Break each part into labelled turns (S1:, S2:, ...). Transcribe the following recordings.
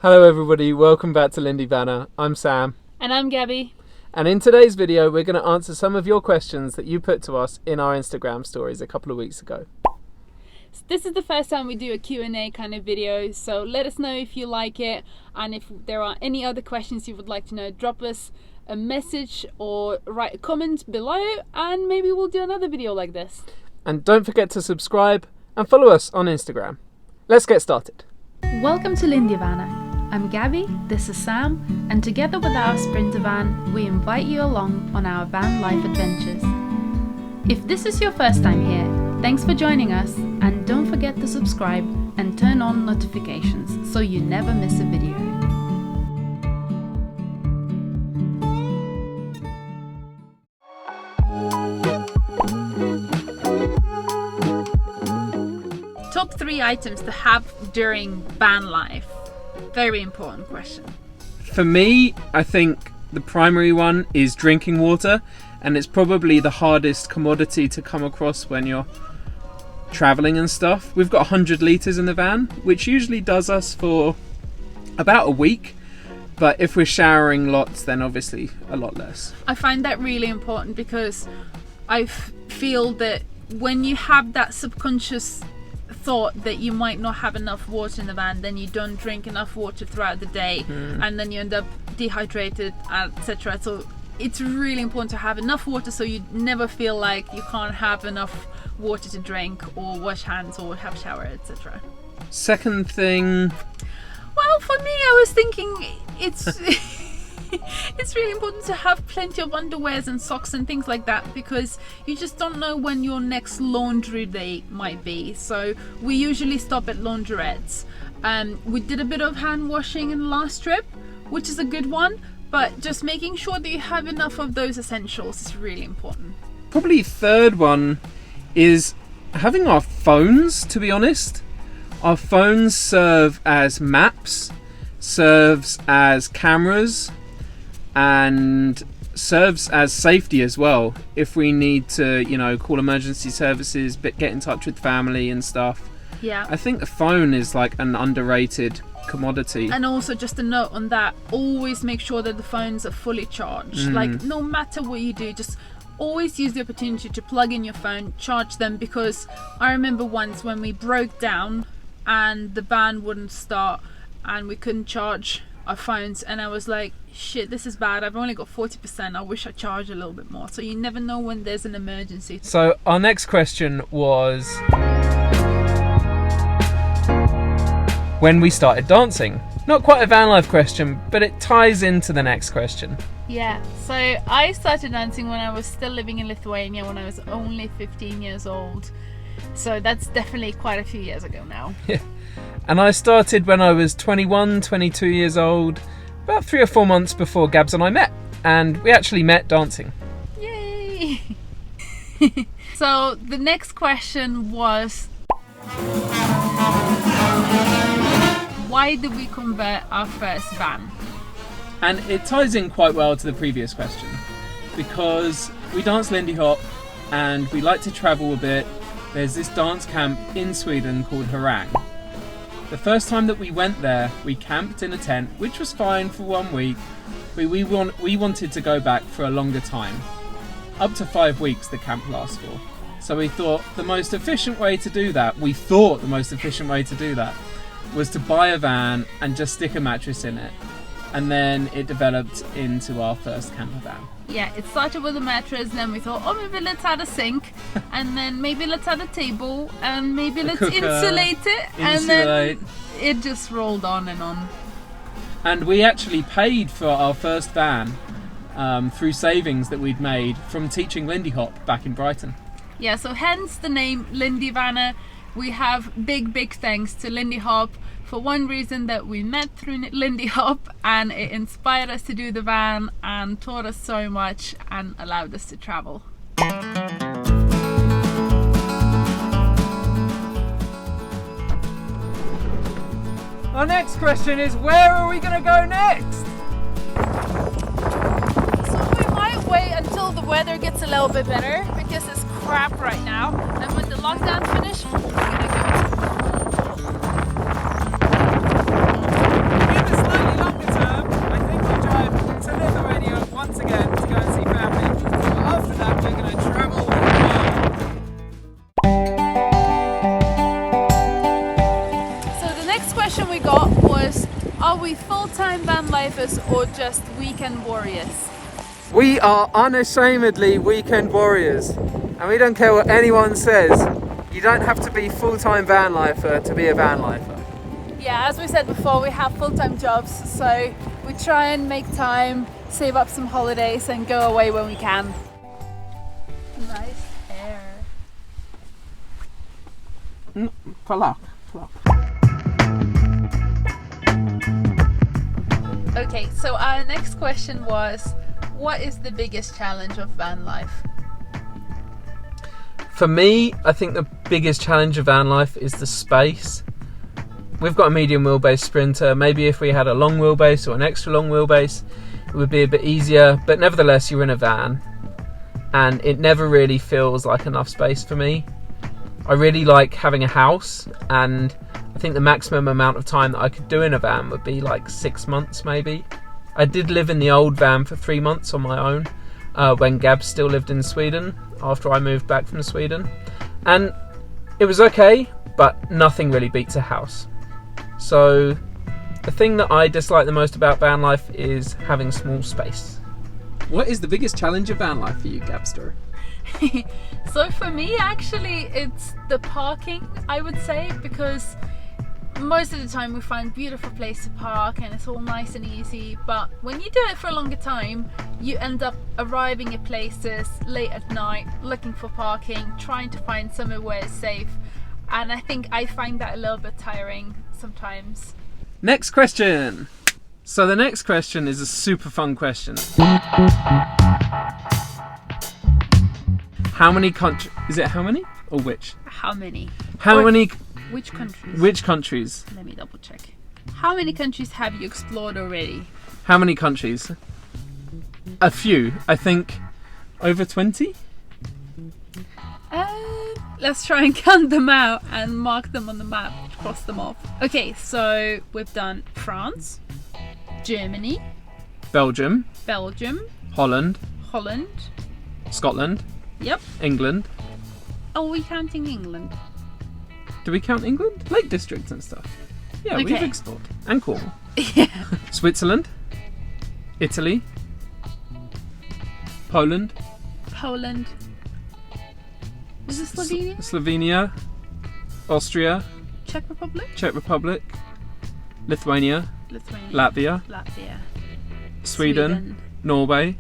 S1: Hello everybody, welcome back to Lindy Banner. I'm Sam.
S2: And I'm Gabby.
S1: And in today's video we're going to answer some of your questions that you put to us in our Instagram stories a couple of weeks ago.
S2: This is the first time we do a Q&A kind of video, so let us know if you like it, and if there are any other questions you would like to know, drop us a message or write a comment below, and maybe we'll do another video like this.
S1: And don't forget to subscribe and follow us on Instagram. Let's get started.
S2: Welcome to Lindy Banner. I'm Gabby, this is Sam, and together with our Sprinter van, we invite you along on our van life adventures. If this is your first time here, thanks for joining us, and don't forget to subscribe and turn on notifications so you never miss a video. Top 3 items to have during van life. Very important question.
S1: For me, I think the primary one is drinking water, and it's probably the hardest commodity to come across when you're traveling and stuff. We've got 100 litres in the van, which usually does us for about a week, but if we're showering lots, then obviously a lot less.
S2: I find that really important because I feel that when you have that subconscious thought that you might not have enough water in the van, then you don't drink enough water throughout the day, and then you end up dehydrated, etc. So it's really important to have enough water so you never feel like you can't have enough water to drink or wash hands or have a shower, etc.
S1: Second thing,
S2: well, for me, I was thinking it's it's really important to have plenty of underwears and socks and things like that, because you just don't know when your next laundry day might be. So we usually stop at laundrettes. We did a bit of hand washing in the last trip, which is a good one, but just making sure that you have enough of those essentials is really important.
S1: probably third one is having our phones, to be honest. Our phones serve as maps, serves as cameras, and serves as safety as well. If we need to, call emergency services, but get in touch with family and stuff.
S2: Yeah.
S1: I think the phone is like an underrated commodity.
S2: And also, just a note on that, always make sure that the phones are fully charged. Like, no matter what you do, just always use the opportunity to plug in your phone, charge them, because I remember once when we broke down and the van wouldn't start and we couldn't charge our phones, and I was like, shit, this is bad, I've only got 40%, I wish I charged a little bit more. So you never know when there's an emergency.
S1: So our next question was when we started dancing. Not quite a van life question, but it ties into the next question.
S2: Yeah, so I started dancing when I was still living in Lithuania, when I was only 15 years old. So that's definitely quite a few years ago now.
S1: Yeah. And I started when I was 21, 22 years old, about 3 or 4 months before Gabs and I met. And we actually met dancing.
S2: Yay! So the next question was, why did we convert our first van?
S1: And it ties in quite well to the previous question, because we dance Lindy Hop and we like to travel a bit. There's this dance camp in Sweden called Harang. The first time that we went there, we camped in a tent, which was fine for 1 week, but we wanted to go back for a longer time. Up to 5 weeks the camp lasts for. So we thought the most efficient way to do that was to buy a van and just stick a mattress in it. And then it developed into our first camper van.
S2: Yeah, it started with a mattress, then we thought, oh, maybe let's add a sink, and then maybe let's add a table, and maybe let's insulate it, and then it just rolled on and on.
S1: And we actually paid for our first van through savings that we'd made from teaching Lindy Hop back in Brighton.
S2: Yeah, so hence the name Lindy Banner. We have big thanks to Lindy Hop for one reason, that we met through Lindy Hop, and it inspired us to do the van and taught us so much and allowed us to travel.
S1: Our next question is, where are we going to go next?
S2: So we might wait until the weather gets a little bit better, because it's crap right now, and when the lockdown's finished, we're gonna go to Are we full-time van lifers or just weekend warriors?
S1: We are unashamedly weekend warriors, and we don't care what anyone says. You don't have to be full-time van lifer to be a van lifer.
S2: Yeah, as we said before, we have full-time jobs, so we try and make time, save up some holidays and go away when we can. Nice hair.
S1: Plak.
S2: Okay, so our next question was, what is the biggest challenge of van life?
S1: For me, I think the biggest challenge of van life is the space. We've got a medium wheelbase Sprinter. Maybe if we had a long wheelbase or an extra long wheelbase, it would be a bit easier. But nevertheless, you're in a van, and it never really feels like enough space for me. I really like having a house, and I think the maximum amount of time that I could do in a van would be like 6 months maybe. I did live in the old van for 3 months on my own when Gab still lived in Sweden after I moved back from Sweden, and it was okay, but nothing really beats a house. So the thing that I dislike the most about van life is having small space. What is the biggest challenge of van life for you, Gabster?
S2: So for me, actually, it's the parking, I would say, because most of the time we find beautiful place to park and it's all nice and easy, but when you do it for a longer time, you end up arriving at places late at night, looking for parking, trying to find somewhere where it's safe, and I think I find that a little bit tiring sometimes.
S1: Next question. So the next question is a super fun question. How many countries? Is it how many or which?
S2: How many?
S1: How many?
S2: Which countries?
S1: Which countries?
S2: Let me double check. How many countries have you explored already?
S1: How many countries? A few. I think over 20.
S2: Let's try and count them out and mark them on the map, cross them off. Okay, so we've done France, Germany,
S1: Belgium, Holland, Scotland,
S2: yep.
S1: England.
S2: Oh, are we counting England?
S1: Do we count England? Lake districts and stuff. Yeah,
S2: Okay.
S1: we've explored. And Cornwall.
S2: Yeah.
S1: Switzerland, Italy, Poland.
S2: Was it Slovenia?
S1: Slovenia, Austria,
S2: Czech
S1: Republic, Lithuania, Latvia, Sweden, Norway,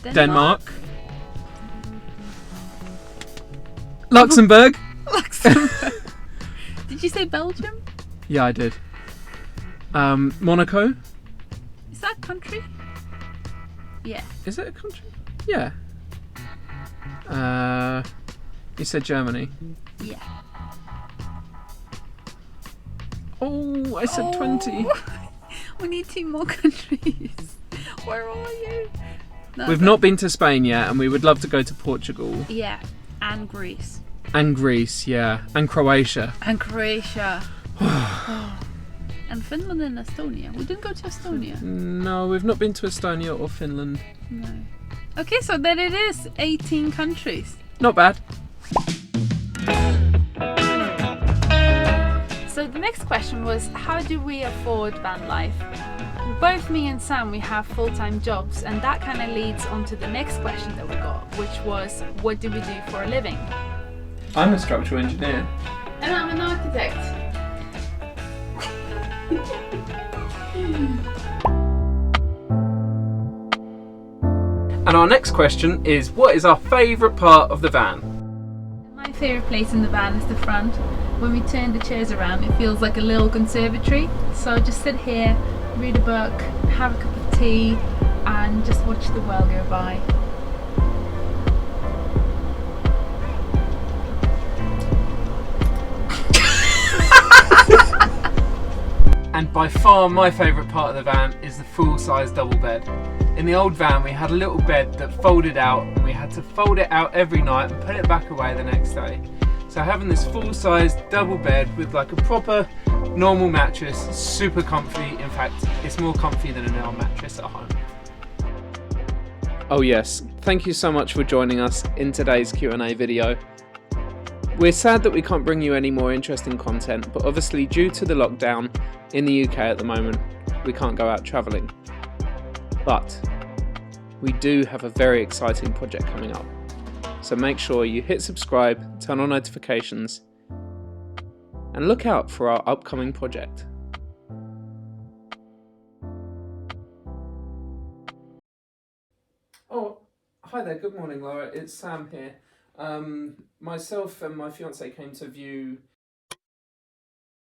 S1: Denmark, Luxembourg.
S2: Did you say Belgium?
S1: Yeah, I did. Monaco.
S2: Is that a country? Yeah.
S1: Is it a country? Yeah. You said Germany.
S2: Yeah.
S1: Oh, I said 20.
S2: We need 2 more countries. Where are you? No,
S1: We've not been to Spain yet, and we would love to go to Portugal.
S2: Yeah, and Greece.
S1: And Greece, yeah. And Croatia.
S2: And Croatia. And Finland and Estonia. We didn't go to Estonia.
S1: No, we've not been to Estonia or Finland.
S2: No. Okay, so then it is 18 countries.
S1: Not bad.
S2: So the next question was, how do we afford van life? Both me and Sam, we have full-time jobs, and that kind of leads on to the next question that we got, which was, what do we do for a living?
S1: I'm a structural engineer.
S2: And I'm an architect.
S1: And our next question is, what is our favourite part of the van?
S2: My favourite place in the van is the front. When we turn the chairs around, it feels like a little conservatory. So just sit here, read a book, have a cup of tea, and just watch the world go by.
S1: And by far my favourite part of the van is the full-size double bed. In the old van we had a little bed that folded out, and we had to fold it out every night and put it back away the next day. So having this full-size double bed with like a proper normal mattress, super comfy. In fact, it's more comfy than an L mattress at home. Oh yes, thank you so much for joining us in today's Q&A video. We're sad that we can't bring you any more interesting content, but obviously due to the lockdown in the UK at the moment, we can't go out travelling. But we do have a very exciting project coming up. So make sure you hit subscribe, turn on notifications, and look out for our upcoming project. Oh, hi there, good morning Laura, it's Sam here. Myself and my fiance came to view